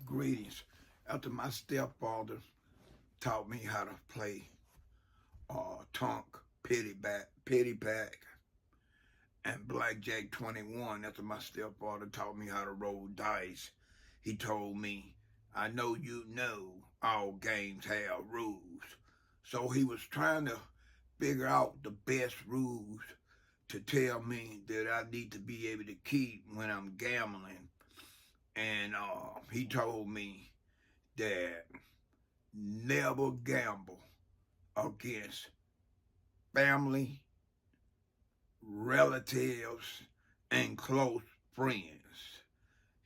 Greetings. After my stepfather taught me how to play tonk, pity pack, and blackjack 21, after my stepfather taught me how to roll dice, he told me, I know you know all games have rules. So he was trying to figure out the best rules to tell me that I need to be able to keep when I'm gambling. And he told me that never gamble against family, relatives, and close friends.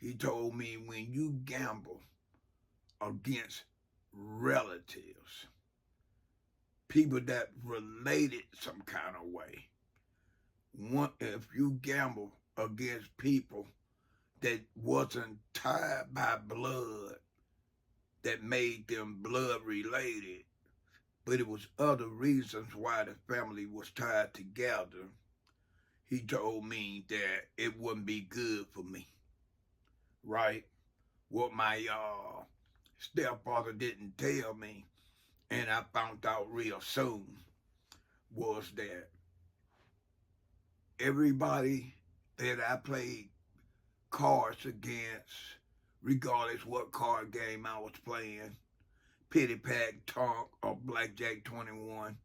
He told me when you gamble against relatives, people that related some kind of way, if you gamble against people that wasn't tied by blood, that made them blood related, but it was other reasons why the family was tied together, he told me that it wouldn't be good for me, right? What my stepfather didn't tell me, and I found out real soon, was that everybody that I played cards against, regardless what card game I was playing, pity pack, tonk, or blackjack 21,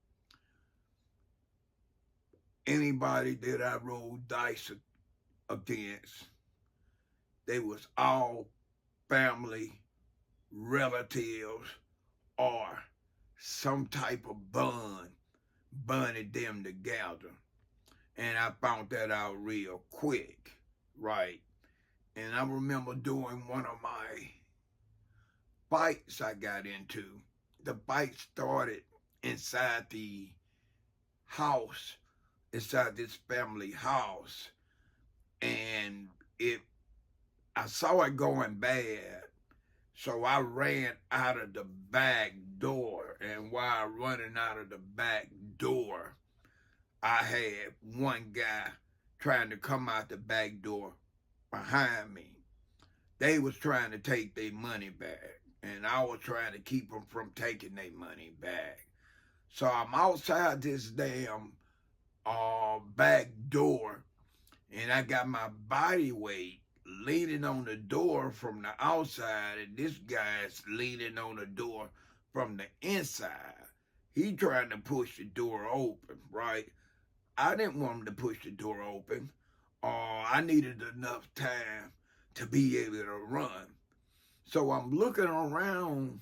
anybody that I rolled dice against, they was all family, relatives, or some type of bonded them together. And I found that out real quick, right? And I remember doing one of my fights I got into. The fight started inside the house, inside this family house, and I saw it going bad, so I ran out of the back door. And while running out of the back door, I had one guy trying to come out the back door behind me. They was trying to take their money back, and I was trying to keep them from taking their money back. So I'm outside this damn back door, and I got my body weight leaning on the door from the outside, and this guy's leaning on the door from the inside. He trying to push the door open, right? I didn't want him to push the door open. I needed enough time to be able to run. So I'm looking around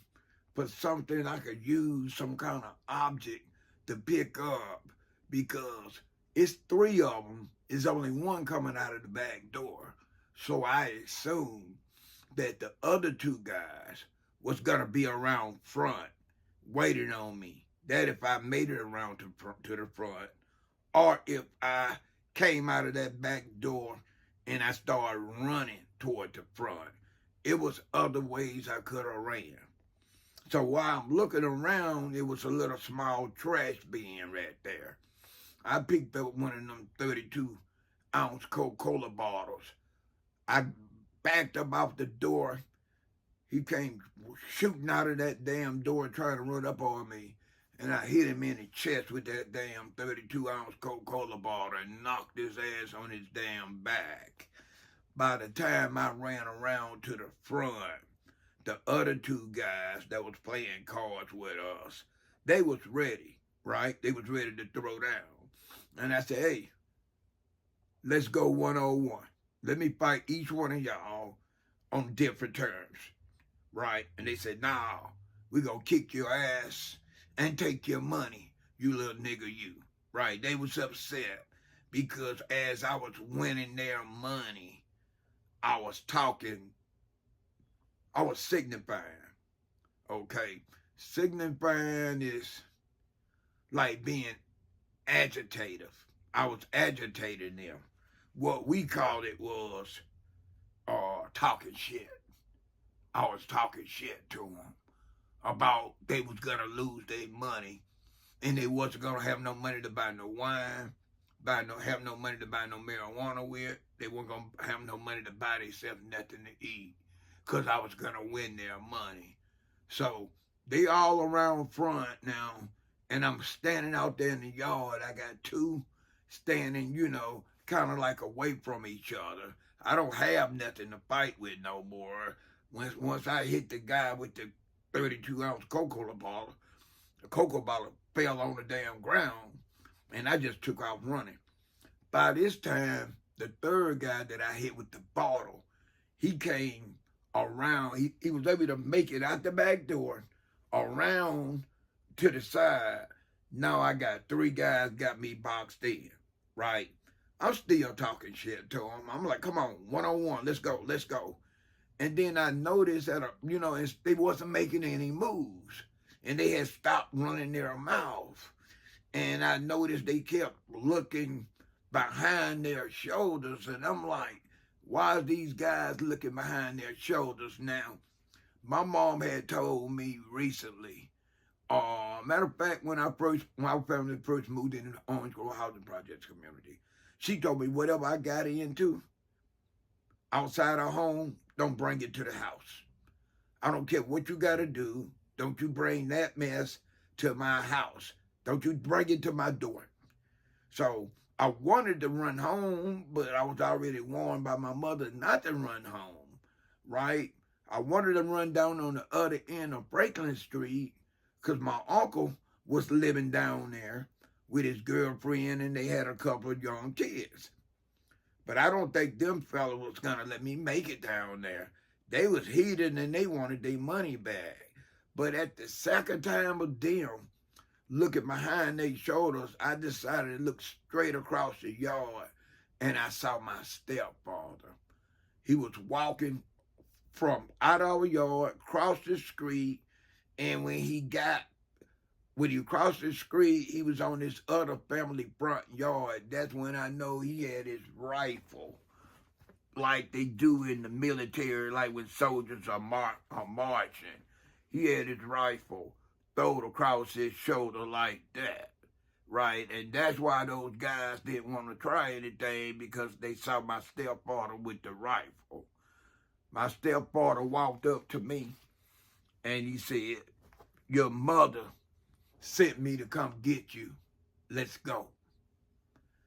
for something I could use, some kind of object to pick up, because it's three of them. There's only one coming out of the back door. So I assumed that the other two guys was going to be around front waiting on me. That if I made it around to the front, or if I came out of that back door and I started running toward the front. It was other ways I could have ran. So while I'm looking around, it was a little small trash bin right there. I picked up one of them 32-ounce Coca-Cola bottles. I backed up off the door. He came shooting out of that damn door trying to run up on me. And I hit him in the chest with that damn 32-ounce Coca-Cola bottle and knocked his ass on his damn back. By the time I ran around to the front, the other two guys that was playing cards with us, they was ready, right? They was ready to throw down. And I said, hey, let's go 1-on-1. Let me fight each one of y'all on different terms, right? And they said, nah, we gonna kick your ass and take your money, you little nigga, you. Right? They was upset because as I was winning their money, I was signifying. Okay? Signifying is like being agitative. I was agitating them. What we called it was talking shit. I was talking shit to them about they was gonna lose their money, and they wasn't gonna have no money to buy no wine, have no money to buy no marijuana with. They weren't gonna have no money to buy themselves nothing to eat. because I was going to win their money. So they all around front now, and I'm standing out there in the yard. I got two standing, kind of like away from each other. I don't have nothing to fight with no more. Once I hit the guy with the 32-ounce Coca-Cola bottle, the cocoa bottle fell on the damn ground, and I just took off running. By this time, the third guy that I hit with the bottle, he came around. He was able to make it out the back door, around to the side. Now I got three guys got me boxed in, right? I'm still talking shit to him. I'm like, come on, one-on-one, let's go, let's go. And then I noticed that, they wasn't making any moves. And they had stopped running their mouth. And I noticed they kept looking behind their shoulders. And I'm like, why are these guys looking behind their shoulders now? My mom had told me recently, matter of fact, when my family first moved into the Orange Grove Housing Projects community, she told me whatever I got into outside our home, don't bring it to the house. I don't care what you got to do. Don't you bring that mess to my house. Don't you bring it to my door. So I wanted to run home, but I was already warned by my mother not to run home, right? I wanted to run down on the other end of Franklin Street because my uncle was living down there with his girlfriend, and they had a couple of young kids. But I don't think them fellas was going to let me make it down there. They was heated and they wanted their money back. But at the second time of them looking behind their shoulders, I decided to look straight across the yard, and I saw my stepfather. He was walking from out our yard, across the street, and when he crossed the street, he was on this other family front yard. That's when I know he had his rifle, like they do in the military, like when soldiers are marching. He had his rifle throwed across his shoulder like that, right? And that's why those guys didn't want to try anything, because they saw my stepfather with the rifle. My stepfather walked up to me and he said, "Your mother sent me to come get you. Let's go."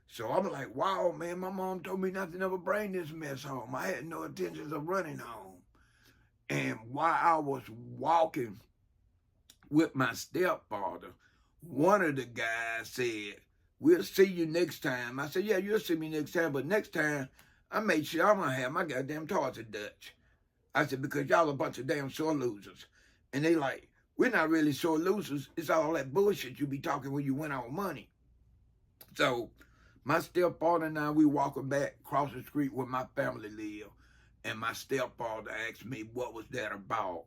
So I'm like, wow, man, my mom told me not to never bring this mess home. I had no intentions of running home. And while I was walking with my stepfather, one of the guys said, "We'll see you next time." I said, "Yeah, you'll see me next time, but next time I made sure I'm going to have my goddamn toys at Dutch." I said, "Because y'all a bunch of damn sore losers." And they like, "We're not really sore losers. It's all that bullshit you be talking when you win our money." So my stepfather and I, we walking back across the street where my family lived. And my stepfather asked me what was that about.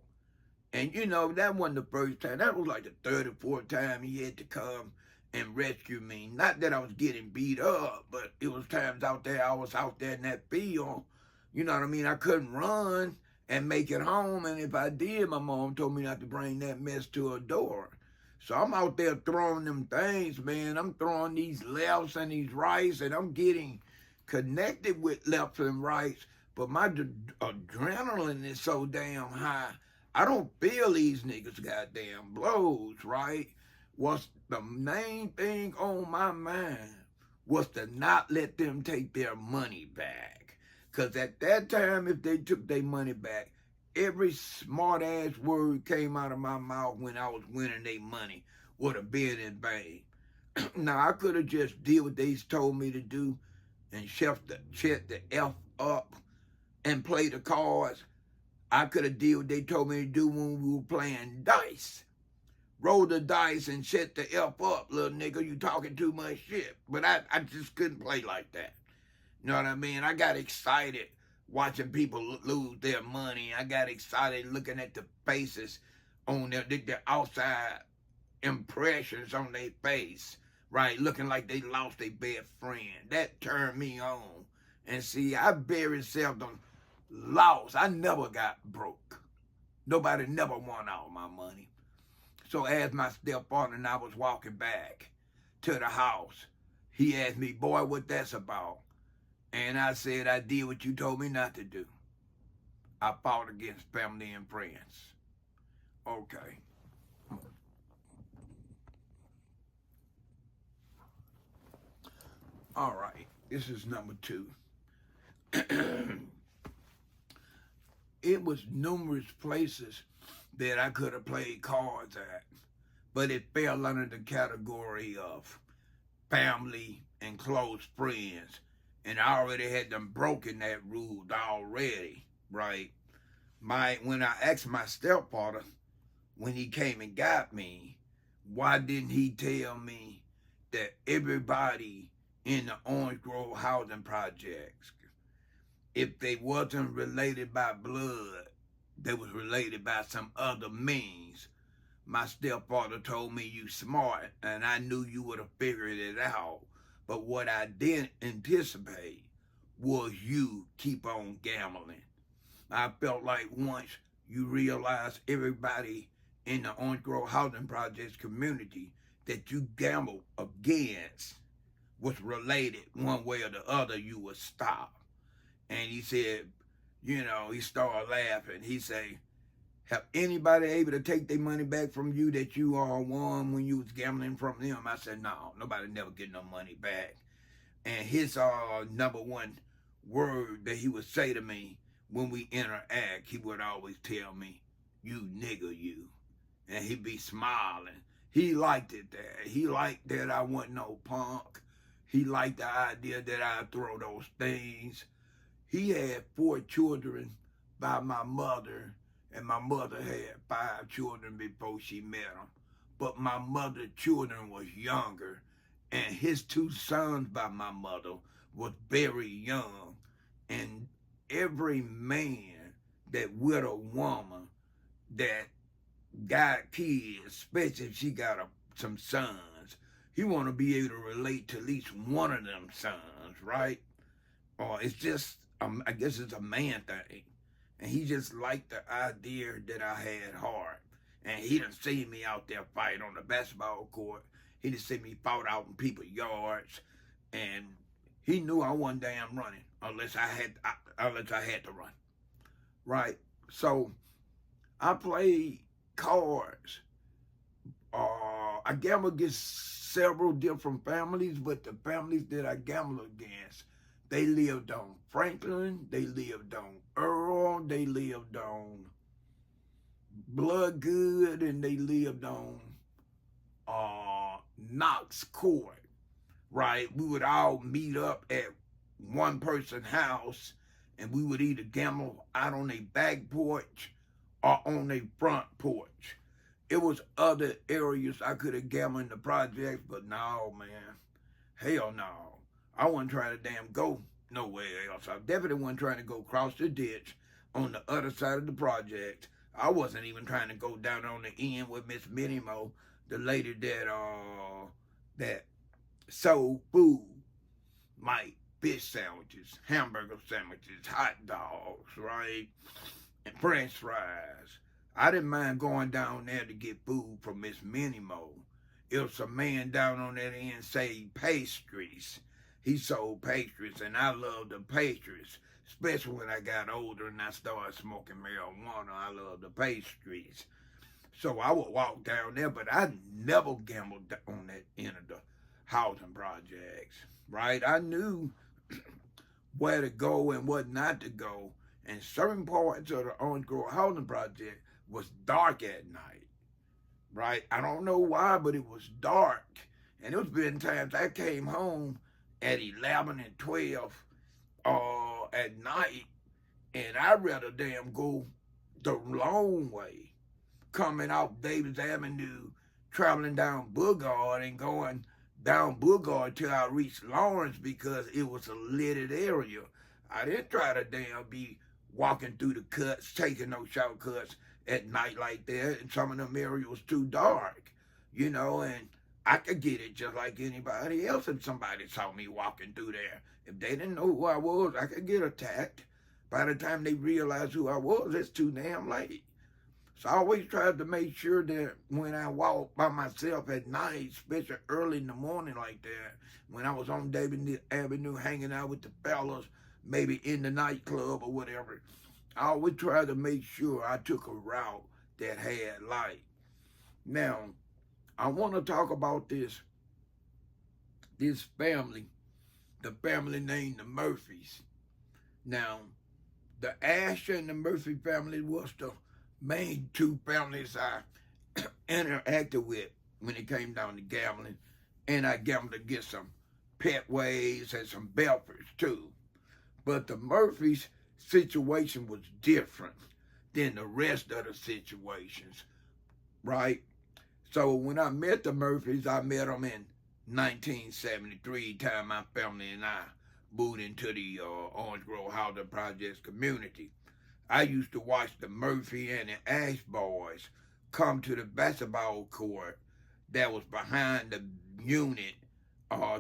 And that wasn't the first time. That was like the third or fourth time he had to come and rescue me. Not that I was getting beat up, but it was times out there, I was out there in that field. You know what I mean? I couldn't run and make it home. And if I did, my mom told me not to bring that mess to her door. So I'm out there throwing them things, man. I'm throwing these lefts and these rights, and I'm getting connected with lefts and rights. But my adrenaline is so damn high, I don't feel these niggas goddamn blows, right? What's the main thing on my mind was to not let them take their money back. Because at that time, if they took their money back, every smart-ass word came out of my mouth when I was winning their money would have been in vain. Now, I could have just did what they told me to do and shut the F up and play the cards. I could have did what they told me to do when we were playing dice. Roll the dice and shut the F up, little nigga. You talking too much shit. But I just couldn't play like that. You know what I mean? I got excited watching people lose their money. I got excited looking at the faces on their outside impressions on their face, right? Looking like they lost their best friend. That turned me on. And see, I very seldom lost. I never got broke. Nobody never won all my money. So as my stepfather and I was walking back to the house, he asked me, "Boy, what that's about?" And I said, "I did what you told me not to do." I fought against family and friends. Okay. All right. This is number 2. It was numerous places that I could have played cards at, but it fell under the category of family and close friends. And I already had them broken that rule already, right? When I asked my stepfather when he came and got me, why didn't he tell me that everybody in the Orange Grove housing projects, if they wasn't related by blood, they was related by some other means? My stepfather told me, you smart, and I knew you would have figured it out. But what I didn't anticipate was you keep on gambling. I felt like once you realize everybody in the Orange Grove Housing Projects community that you gambled against was related one way or the other, you would stop. And he said, he started laughing. He said, have anybody able to take their money back from you that you all won when you was gambling from them? I said, no, nobody never get no money back. And his number one word that he would say to me when we interact, he would always tell me, you nigga, you. And he'd be smiling. He liked it there. He liked that I wasn't no punk. He liked the idea that I'd throw those things. He had 4 children by my mother, and my mother had 5 children before she met him. But my mother's children was younger, and his 2 sons by my mother was very young. And every man that with a woman that got kids, especially if she got some sons, he want to be able to relate to at least one of them sons, right? Or it's just, I guess it's a man thing. And he just liked the idea that I had heart. And he done seen me out there fight on the basketball court. He done seen me fight out in people's yards. And he knew I wasn't damn running unless I had to run. Right? So I played cards. I gambled against several different families, but the families that I gambled against, they lived on Franklin, they lived on Earl, they lived on Bloodgood, and they lived on Knox Court, right? We would all meet up at one person's house, and we would either gamble out on their back porch or on their front porch. It was other areas I could have gambled in the projects, but no, man. Hell no. I wasn't trying to damn go nowhere else. I definitely wasn't trying to go across the ditch on the other side of the project. I wasn't even trying to go down on the end with Miss Minnie Mo, the lady that sold food, like fish sandwiches, hamburger sandwiches, hot dogs, right? And French fries. I didn't mind going down there to get food from Miss Minnie Mo. It was a man down on that end saying pastries. He sold pastries, and I loved the pastries, especially when I got older and I started smoking marijuana. I loved the pastries. So I would walk down there, but I never gambled on that end of the housing projects, right? I knew where to go and what not to go, and certain parts of the Orange Grove housing project was dark at night, right? I don't know why, but it was dark. And there's been times I came home at 11 and 12 at night, and I'd rather damn go the long way, coming off Davis Avenue, traveling down Boulevard and going down Boulevard till I reached Lawrence because it was a lit area. I didn't try to damn be walking through the cuts, taking no shortcuts at night like that, and some of them areas was too dark, and I could get it just like anybody else if somebody saw me walking through there. If they didn't know who I was, I could get attacked. By the time they realized who I was, it's too damn late. So I always tried to make sure that when I walked by myself at night, especially early in the morning like that, when I was on Davis Avenue hanging out with the fellas, maybe in the nightclub or whatever, I always try to make sure I took a route that had light. Now, I want to talk about this family, the family named the Murphys. Now, the Ash and the Murphy family was the main two families I interacted with when it came down to gambling, and I gambled against some Petways and some Belfords too. But the Murphys' situation was different than the rest of the situations, right? So when I met the Murphys, I met them in 1973, time my family and I moved into the Orange Grove Housing Projects community. I used to watch the Murphy and the Ash boys come to the basketball court that was behind the unit,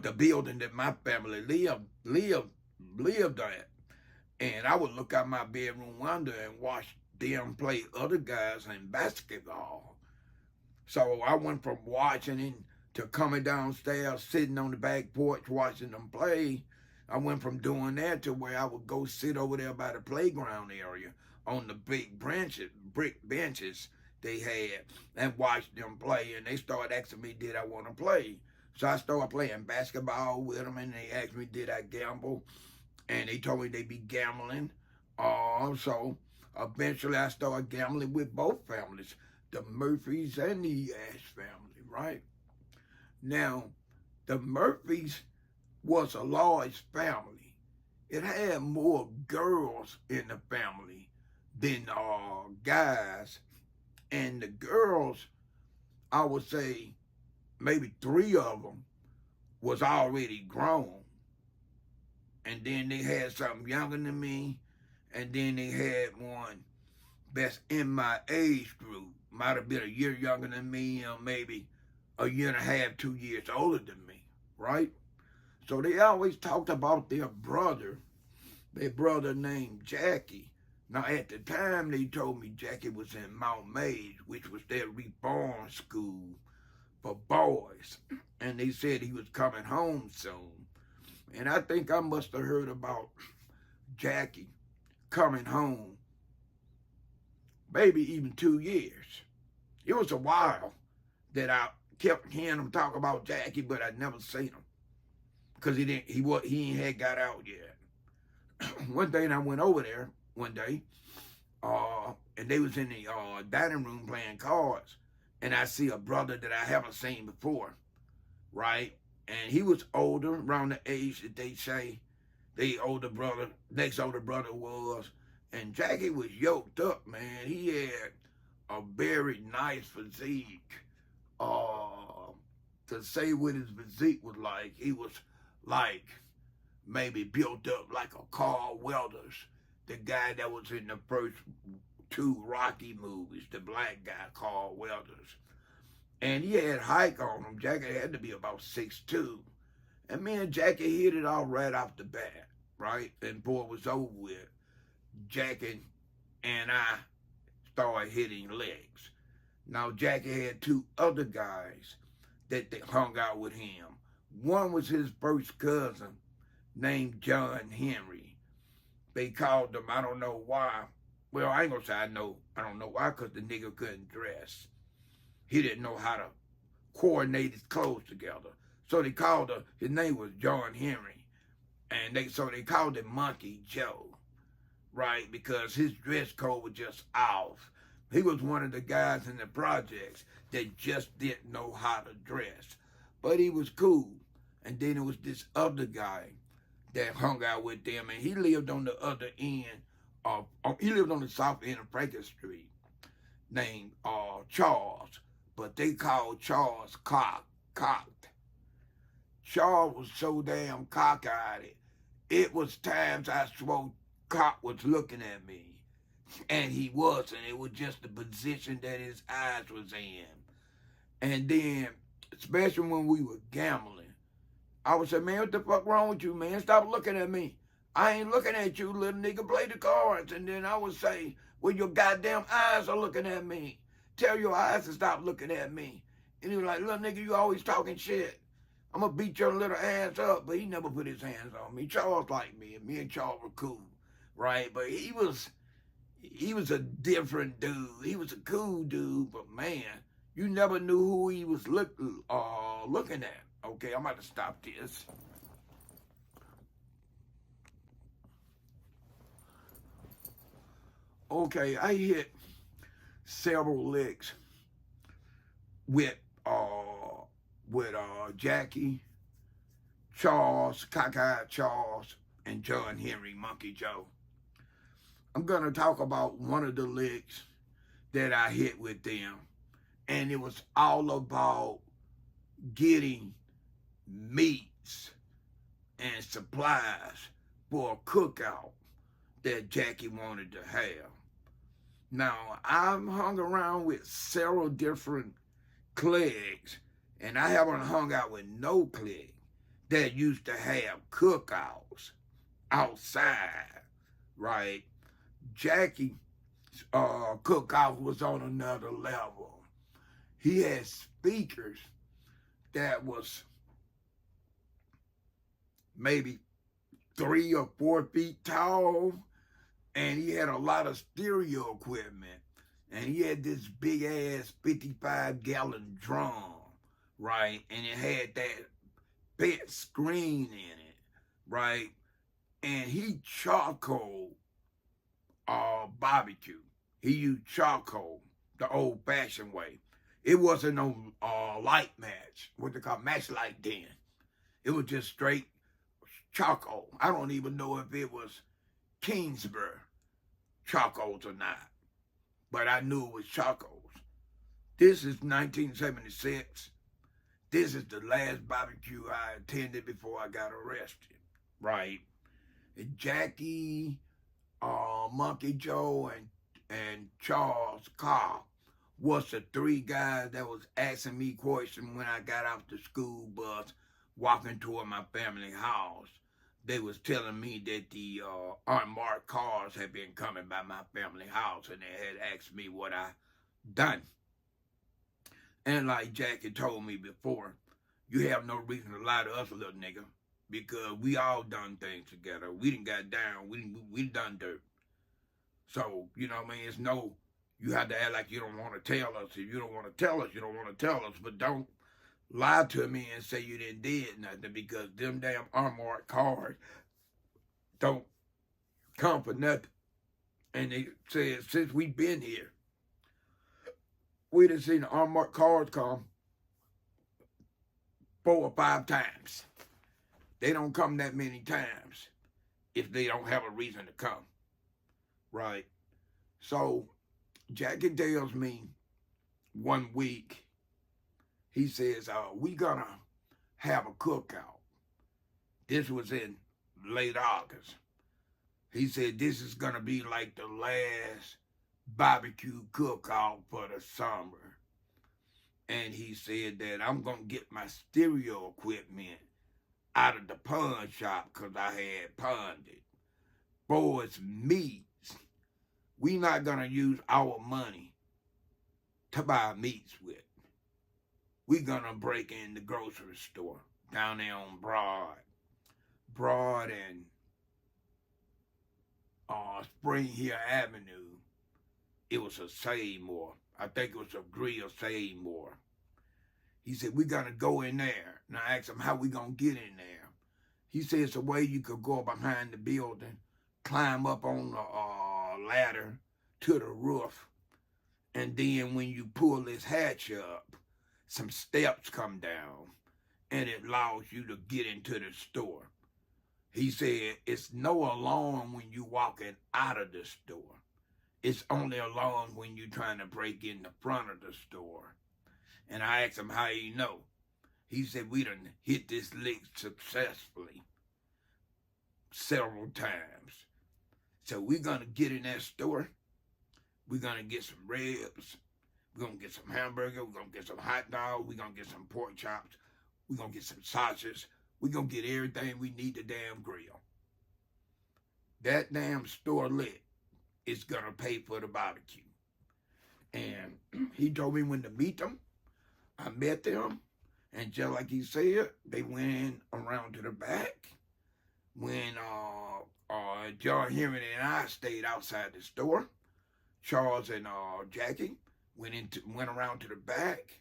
the building that my family lived at. And I would look out my bedroom window and watch them play other guys in basketball. So I went from watching it to coming downstairs, sitting on the back porch watching them play. I went from doing that to where I would go sit over there by the playground area on the big brick benches they had, and watch them play. And they started asking me, did I want to play? So I started playing basketball with them, and they asked me, did I gamble? And they told me they'd be gambling. So eventually I started gambling with both families, the Murphys and the Ash family, right? Now, the Murphys was a large family. It had more girls in the family than guys. And the girls, I would say maybe 3 of them was already grown. And then they had something younger than me. And then they had one that's in my age group. Might have been a year younger than me, or maybe a year and a half, 2 years older than me, right? So they always talked about their brother named Jackie. Now at the time they told me Jackie was in Mount Mays, which was their reborn school for boys. And they said he was coming home soon. And I think I must have heard about Jackie coming home maybe even 2 years. It was a while that I kept hearing them talk about Jackie, but I'd never seen him because he ain't had got out yet. One day I went over there one day, and they was in the dining room playing cards, and I see a brother that I haven't seen before, right? And he was older, around the age that they say next older brother was. And Jackie was yoked up, man. He had a very nice physique. To say what his physique was like, he was like maybe built up like a Carl Weathers, the guy that was in the first 2 Rocky movies, the black guy, Carl Weathers. And he had height on him. Jackie had to be about 6'2". And me and Jackie hit it all right off the bat, right? And before it was over with, Jackie and I started hitting legs. Now, Jackie had 2 other guys that they hung out with him. One was his first cousin named John Henry. They called him, I don't know why. Well, I ain't gonna say I don't know why, because the nigga couldn't dress. He didn't know how to coordinate his clothes together. So they called him, his name was John Henry. And so they called him Monkey Joe, right? Because his dress code was just off. He was one of the guys in the projects that just didn't know how to dress. But he was cool. And then there was this other guy that hung out with them, and he lived on the other end he lived on the south end of Franklin Street, named Charles. But they called Charles cocked. Charles was so damn cockeyed. It was times I swore Cock was looking at me. And he wasn't. It was just the position that his eyes was in. And then, especially when we were gambling, I would say, man, what the fuck wrong with you, man? Stop looking at me. I ain't looking at you, little nigga. Play the cards. And then I would say, well, your goddamn eyes are looking at me. Tell your eyes to stop looking at me. And he was like, little nigga, you always talking shit. I'm going to beat your little ass up. But he never put his hands on me. Charles liked me, and me and Charles were cool, right? But he was he was a different dude. He was a cool dude, but man, you never knew who he was looking at. Okay, I'm about to stop this. Okay, I hit several licks with Jackie, Charles, Cockeyed Charles, and John Henry Monkey Joe. I'm gonna talk about one of the licks that I hit with them, and it was all about getting meats and supplies for a cookout that Jackie wanted to have. Now, I've hung around with several different cliques, and I haven't hung out with no clique that used to have cookouts outside, right? Jackie's cookout was on another level. He had speakers that was maybe 3 or 4 feet tall, and he had a lot of stereo equipment, and he had this big ass 55-gallon drum, right? And it had that big screen in it, right? And he charcoal barbecue. He used charcoal the old-fashioned way. It wasn't no light match, what they call match light then. It was just straight charcoal. I don't even know if it was Kingsbury charcoals or not, but I knew it was charcoals. This is 1976. This is the last barbecue I attended before I got arrested, right? And Jackie, Monkey Joe, and Charles Carr was the 3 guys that was asking me questions when I got off the school bus walking toward my family house. They was telling me that the unmarked cars had been coming by my family house, and they had asked me what I done. And like Jackie told me before, you have no reason to lie to us, little nigga, because we all done things together. We done got down. We done dirt. So, you know what I mean? It's no, you have to act like you don't want to tell us. If you don't want to tell us, you don't want to tell us. But don't lie to me and say you didn't did nothing, because them damn unmarked cars don't come for nothing. And they said since we been here, we done seen the unmarked cars come 4 or 5 times. They don't come that many times if they don't have a reason to come, right? So Jackie tells me one week, he says, we gonna have a cookout. This was in late August. He said, this is gonna be like the last barbecue cookout for the summer. And he said that I'm gonna get my stereo equipment out of the pawn shop because I had pawned it. For its meats, we not gonna use our money to buy meats with. We gonna break in the grocery store down there on Broad and Spring Hill Avenue. It was a Seymour. I think it was a grill Seymour. He said, we're gonna go in there. And I asked him, how we gonna get in there? He said, it's a way you could go behind the building, climb up on the ladder to the roof, and then when you pull this hatch up, some steps come down, and it allows you to get into the store. He said, it's no alarm when you walking out of the store. It's only alarm when you're trying to break in the front of the store. And I asked him how he know. He said, we done hit this lick successfully several times. So we're going to get in that store. We're going to get some ribs. We're going to get some hamburger. We're going to get some hot dog. We're going to get some pork chops. We're going to get some sausages. We're going to get everything we need to damn grill. That damn store lit is going to pay for the barbecue. And he told me when to meet them. I met them. And just like he said, they went around to the back. When John Henry and I stayed outside the store, Charles and Jackie went around to the back.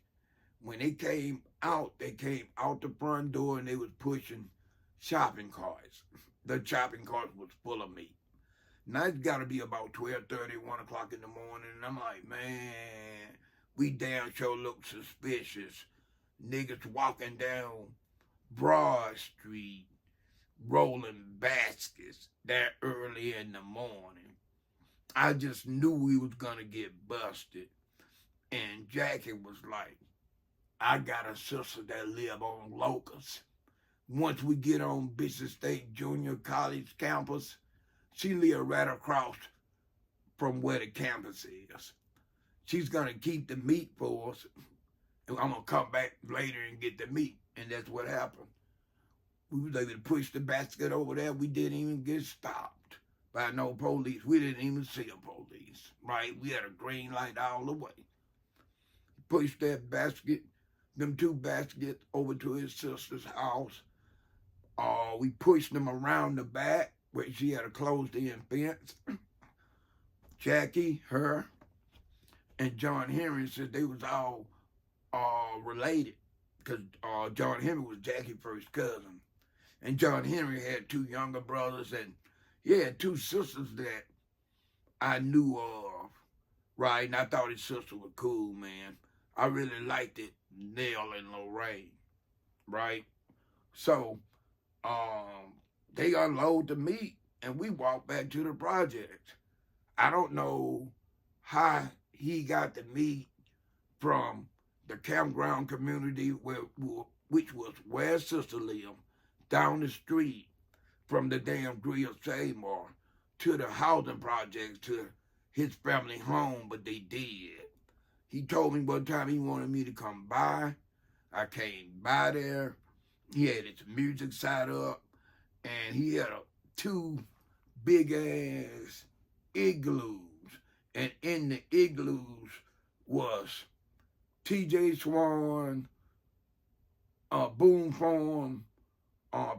When they came out the front door and they was pushing shopping carts. The shopping cart was full of meat. Now it's got to be about 12:30, 1 o'clock in the morning. And I'm like, man, we damn sure look suspicious. Niggas walking down Broad Street, rolling baskets that early in the morning. I just knew we was going to get busted. And Jackie was like, I got a sister that live on Locust. Once we get on Bishop State Junior College campus, she live right across from where the campus is. She's going to keep the meat for us. And I'm going to come back later and get the meat. And that's what happened. We was able to push the basket over there. We didn't even get stopped by no police. We didn't even see a police, right? We had a green light all the way. Pushed that basket, them 2 baskets over to his sister's house. We pushed them around the back where she had a closed-in fence. Jackie, her, and John Henry said they was all related because John Henry was Jackie's first cousin. And John Henry had 2 younger brothers, and he had 2 sisters that I knew of, right? And I thought his sister was cool, man. I really liked it, Nell and Lorraine, right? So, they unload the meat, and we walked back to the project. I don't know how he got the meat from the Campground community, which was where his sister lived, down the street from the damn Grill Seymour to the housing projects to his family home, but they did. He told me one time he wanted me to come by. I came by there. He had his music set up, and he had 2 big-ass igloos. And in the igloos was T.J. Swan, Boone Farm,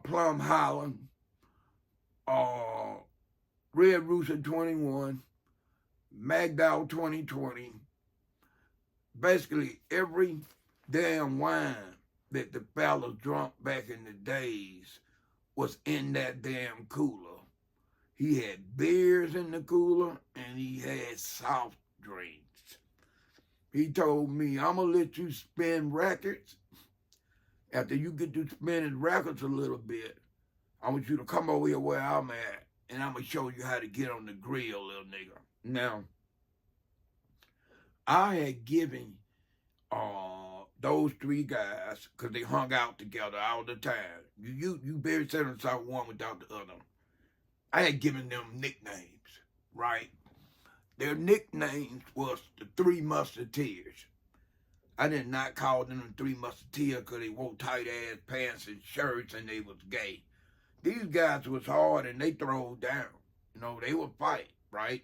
Plum Holland, Red Rooster 21, McDowell 2020, basically every damn wine that the fellas drunk back in the days was in that damn cooler. He had beers in the cooler and he had soft drinks. He told me, I'm going to let you spin records. After you get to spinning records a little bit, I want you to come over here where I'm at, and I'm going to show you how to get on the grill, little nigga. Now, I had given those 3 guys, because they hung out together all the time. You barely said them saw one without the other. I had given them nicknames, right? Their nicknames was the 3 Musketeers. I did not call them the 3 Musketeers because they wore tight-ass pants and shirts and they was gay. These guys was hard and they throwed down. You know, they would fight, right?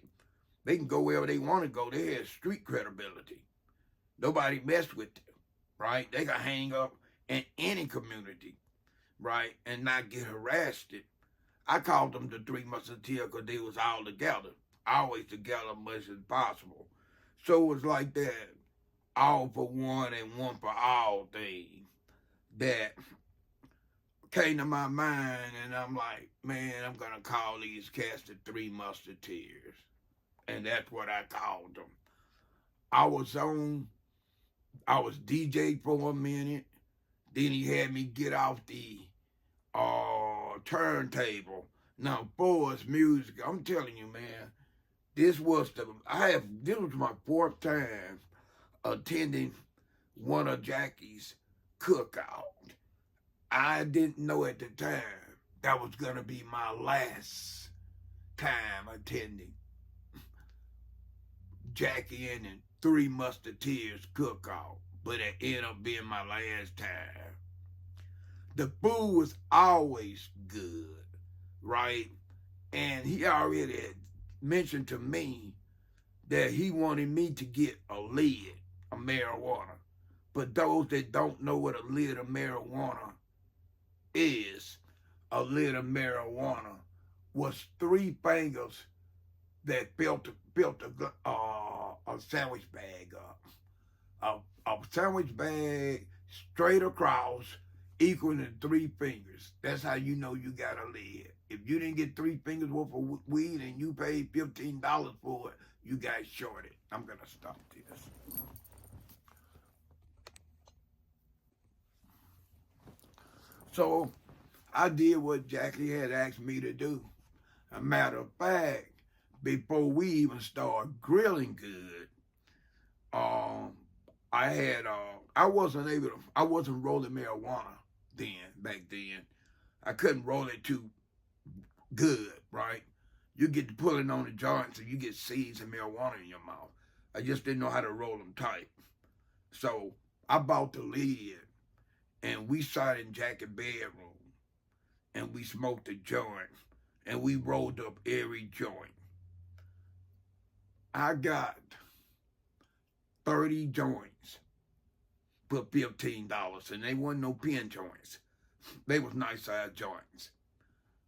They can go wherever they want to go. They had street credibility. Nobody messed with them, right? They could hang up in any community, right, and not get harassed. I called them the 3 Musketeers because they was all together, always together much as possible. So it was like that all for one and one for all thing that came to my mind, and I'm like, man, I'm going to call these cats the 3 Musketeers. And that's what I called them. I was DJ for a minute. Then he had me get off the turntable. Now, Forrest Music, I'm telling you, man, this was my 4th time attending one of Jackie's cookout. I didn't know at the time that was going to be my last time attending Jackie and the 3 Musketeers cookout, but it ended up being my last time. The food was always good, right? And he already had mentioned to me that he wanted me to get a lid of marijuana. But those that don't know what a lid of marijuana is, a lid of marijuana was 3 fingers that felt the a sandwich bag up. A sandwich bag straight across equaling to 3 fingers. That's how you know you got a lid. If you didn't get 3 fingers worth of weed and you paid $15 for it, you got shorted. I'm going to stop this. So I did what Jackie had asked me to do. A matter of fact, before we even started grilling good, I wasn't rolling marijuana back then. I couldn't roll it too good, right? You get to pulling on the joints and you get seeds of marijuana in your mouth. I just didn't know how to roll them tight. So I bought the lid and we sat in Jackie's bedroom and we smoked the joint and we rolled up every joint. I got 30 joints for $15, and they wasn't no pen joints. They was nice size joints.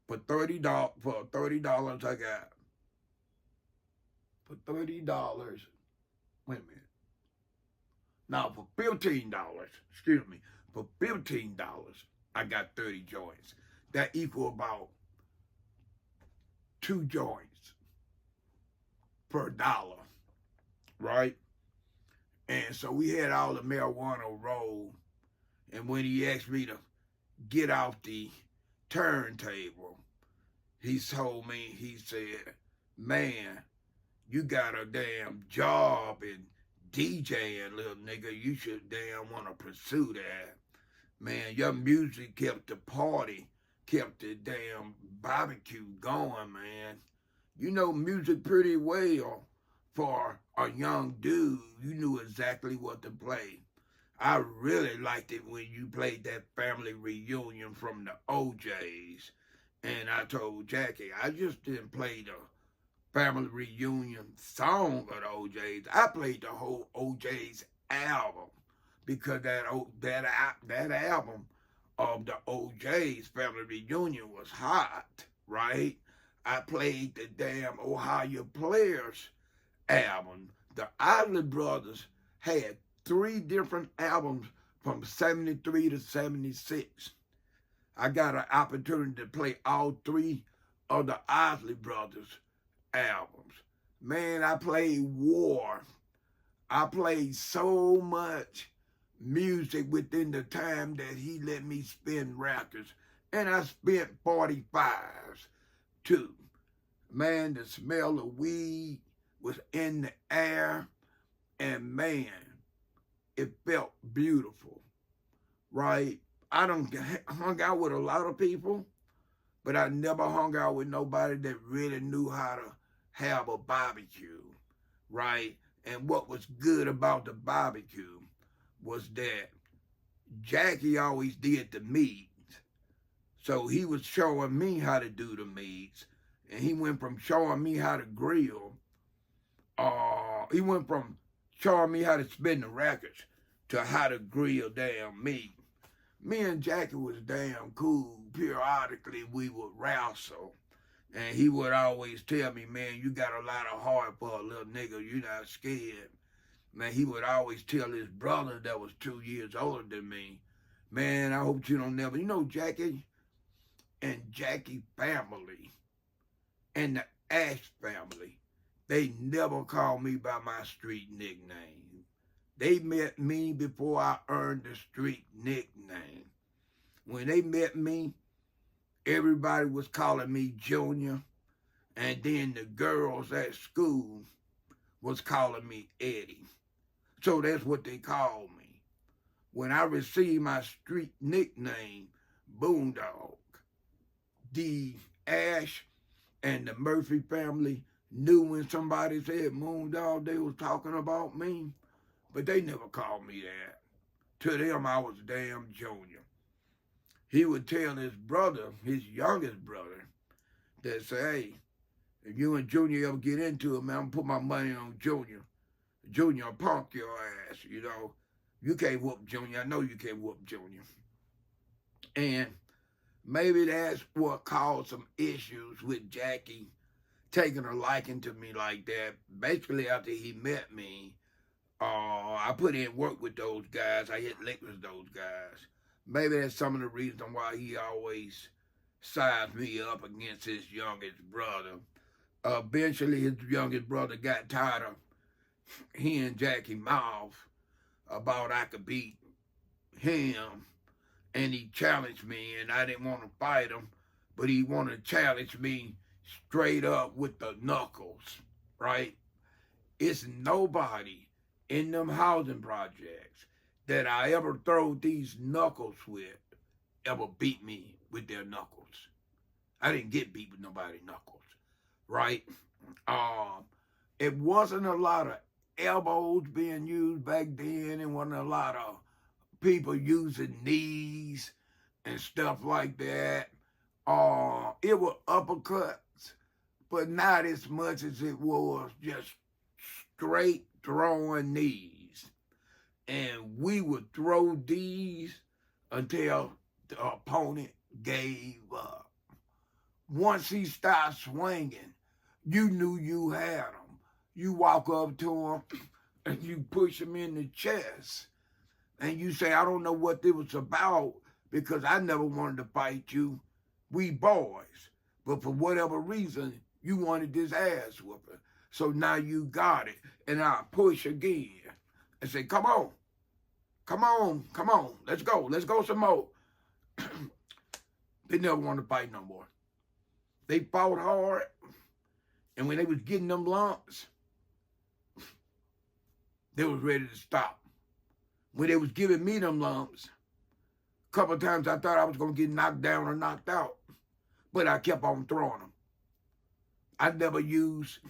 For $30, I got, for $30, wait a minute. Now for $15, excuse me, for $15, I got 30 joints. That equal about 2 joints per dollar, right? And so we had all the marijuana rolled. And when he asked me to get off the turntable, he told me, he said, man, you got a damn job in DJing, little nigga. You should damn want to pursue that. Man, your music kept the party, kept the damn barbecue going, man. You know music pretty well for a young dude. You knew exactly what to play. I really liked it when you played that family reunion from the OJs. And I told Jackie, I just didn't play the family reunion song of the OJs. I played the whole OJs album because that album of the OJs family reunion was hot, right? I played the damn Ohio Players album. The Isley Brothers had 3 different albums from 73 to 76. I got an opportunity to play all 3 of the Isley Brothers albums. Man, I played War. I played so much music within the time that he let me spin records. And I spent 45s too. Man, the smell of weed was in the air, and man, it felt beautiful, right? I done hung out with a lot of people, but I never hung out with nobody that really knew how to have a barbecue, right? And what was good about the barbecue was that Jackie always did the meats. So he was showing me how to do the meats. And he went from showing me how to grill. He went from showing me how to spin the records to how to grill damn meat. Me and Jackie was damn cool. Periodically, we would wrestle. And he would always tell me, man, you got a lot of heart for a little nigga. You're not scared. Man, he would always tell his brother that was 2 years older than me, man, I hope you don't never, you know, Jackie and Jackie family and the Ash family, they never called me by my street nickname. They met me before I earned the street nickname. When they met me, everybody was calling me Junior, and then the girls at school was calling me Eddie. So that's what they called me. When I received my street nickname, Boondog, the Ash and the Murphy family knew when somebody said Moondog, they was talking about me, but they never called me that. To them, I was damn Junior. He would tell his brother, his youngest brother, that say, hey, if you and Junior ever get into it, man, I'm gonna put my money on Junior. Junior will punk your ass, you know. You can't whoop Junior. I know you can't whoop Junior. And maybe that's what caused some issues with Jackie taking a liking to me like that. Basically, after he met me, I put in work with those guys. I hit licks with those guys. Maybe that's some of the reason why he always sized me up against his youngest brother. Eventually, his youngest brother got tired of he and Jackie mouth about I could beat him, and he challenged me, and I didn't want to fight him, but he wanted to challenge me straight up with the knuckles, right? It's nobody in them housing projects that I ever throw these knuckles with ever beat me with their knuckles. I didn't get beat with nobody's knuckles, right? It wasn't a lot of elbows being used back then, and wasn't a lot of people using knees and stuff like that. It was uppercuts, but not as much as it was just straight throwing knees. And we would throw these until the opponent gave up. Once he started swinging, you knew you had him. You walk up to him and you push him in the chest. And you say, I don't know what it was about because I never wanted to fight you. We boys. But for whatever reason, you wanted this ass whooping. So now you got it. And I push again and say, come on. Come on. Come on. Let's go. Let's go some more. They never wanted to fight no more. They fought hard. And when they was getting them lumps, they was ready to stop. When they was giving me them lumps, a couple of times I thought I was going to get knocked down or knocked out. But I kept on throwing them. I never used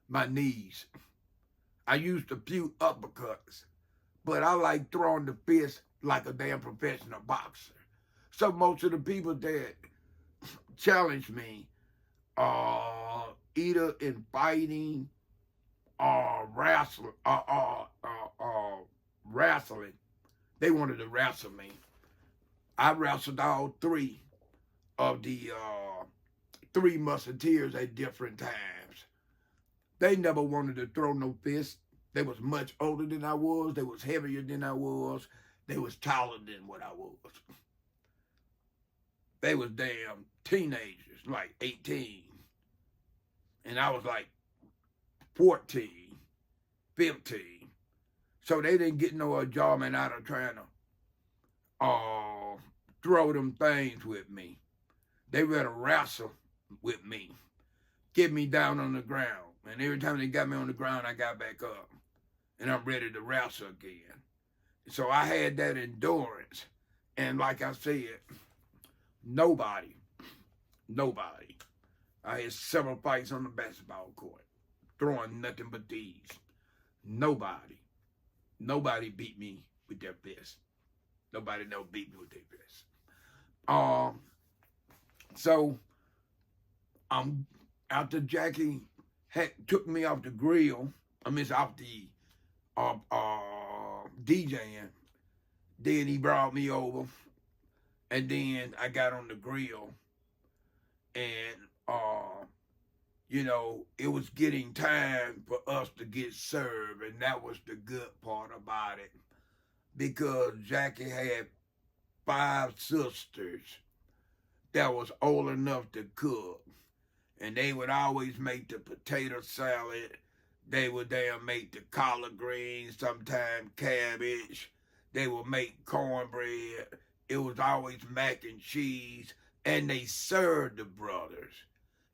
my knees. I used a few uppercuts. But I like throwing the fist like a damn professional boxer. So most of the people that challenge me, either in fighting or wrestling, they wanted to wrestle me. I wrestled all three of the three musketeers at different times. They never wanted to throw no fist. They was much older than I was. They was heavier than I was. They was taller than what I was. They was damn teenagers, like 18. And I was like 14, 15. So they didn't get no enjoyment out of trying to throw them things with me. They rather wrestle with me, get me down on the ground. And every time they got me on the ground, I got back up. And I'm ready to wrestle again. So I had that endurance. And like I said, nobody. I had several fights on the basketball court, throwing nothing but these. Nobody beat me with their fist. Nobody never beat me with their fist. So after Jackie took me off the grill, off the DJing, then he brought me over, and then I got on the grill, and it was getting time for us to get served, and that was the good part about it, because Jackie had 5 sisters that was old enough to cook, and they would always make the potato salad. They would make the collard greens, sometimes cabbage. They would make cornbread. It was always mac and cheese, and they served the brothers.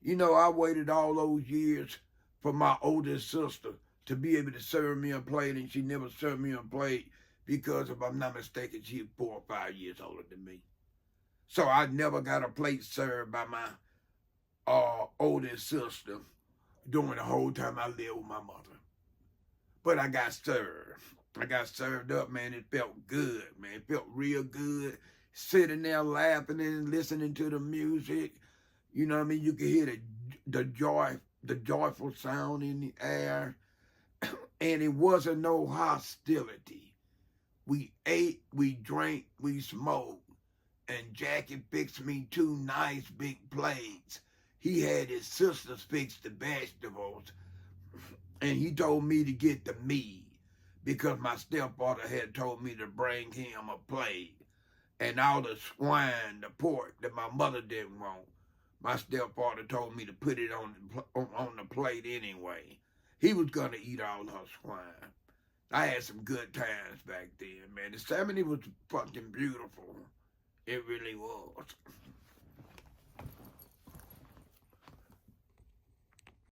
I waited all those years for my oldest sister to be able to serve me a plate, and she never served me a plate because, if I'm not mistaken, she's 4 or 5 years older than me. So I never got a plate served by my oldest sister during the whole time I lived with my mother. But I got served. I got served up, man. It felt good, man. It felt real good. Sitting there laughing and listening to the music. You know what I mean? You could hear the joyful sound in the air. And it wasn't no hostility. We ate, we drank, we smoked. And Jackie fixed me 2 nice big plates. he had his sisters fix the vegetables, and he told me to get the meat because my stepfather had told me to bring him a plate. And all the swine, the pork that my mother didn't want, my stepfather told me to put it on the plate anyway. He was going to eat all her swine. I had some good times back then, man. The 70s was fucking beautiful. It really was.